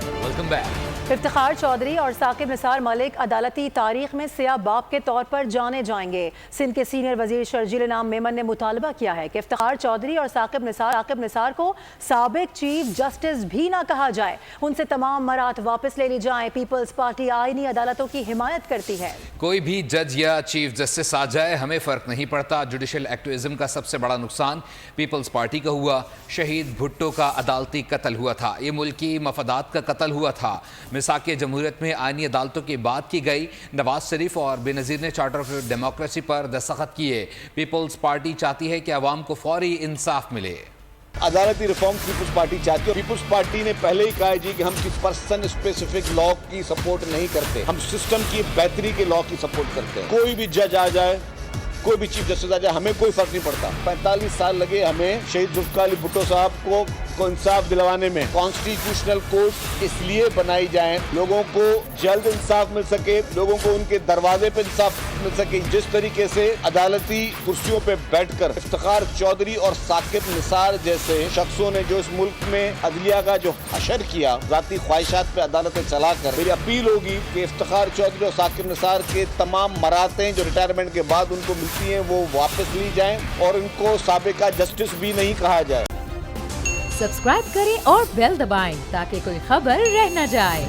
Welcome back. Iftikhar Chaudhary और साकिब निसार मलिक अदालती तारीख में सियाह बाप के तौर पर जाने जाएंगे। सिंध के सीनियर वजीर शर्जील इनाम मेमन ने मुतालबा किया है कि इफ्तिखार चौधरी और साकिब निसार को साबिक चीफ जस्टिस भी ना कहा जाए। उनसे तमाम मरात वापस ले ली जाएं। पीपल्स पार्टी आईनी अदालतों की हिमायत करती है। कोई भी जज या चीफ जस्टिस आ जाए, हमें फ़र्क नहीं पड़ता। जुडिशल एक्टिविज्म का सबसे बड़ा नुकसान पीपल्स पार्टी का हुआ। शहीद भुट्टो का अदालती कत्ल हुआ था, ये मुल्की मफादात का कत्ल हुआ था। मिसाक जमहूरियत में आईनी अदालतों की बात की गई। नवाज शरीफ और बेनज़ीर ने चार्टर ऑफ डेमोक्रेसी पर दस्तखत किए। पीपल्स पार्टी चाहती है कि अवाम को फौरी इंसाफ मिले। अदालती रिफॉर्म पीपल्स पार्टी चाहती है। पीपल्स पार्टी ने पहले ही कहा है जी कि हम किसी पर्सन स्पेसिफिक लॉ की सपोर्ट नहीं करते, हम सिस्टम की बेहतरी के लॉ की सपोर्ट करते हैं। कोई भी जज आ जाए, कोई भी चीफ जस्टिस आ जाए, हमें कोई फर्क नहीं पड़ता। 45 साल लगे हमें शहीद जुल्फ़िकार अली भुट्टो साहब को इंसाफ दिलवाने में। कॉन्स्टिट्यूशनल कोर्ट इसलिए बनाई जाए लोगों को जल्द इंसाफ मिल सके, लोगों को उनके दरवाजे पे इंसाफ मिल सके। जिस तरीके से अदालती कुर्सियों पे बैठकर इफ्तिखार चौधरी और साकिब निसार जैसे शख्सों ने जो इस मुल्क में अदलिया का जो हशर किया, ज़ाती ख्वाहिशात पे अदालतें चलाकर, मेरी अपील होगी कि इफ्तिखार चौधरी और साकिब निसार के तमाम मरातें जो रिटायरमेंट के बाद उनको मिलती हैं वो वापस ली जाएं और इनको साबिका जस्टिस भी नहीं कहा जाए। सब्सक्राइब करें और बेल दबाएं ताकि कोई खबर रह न जाए।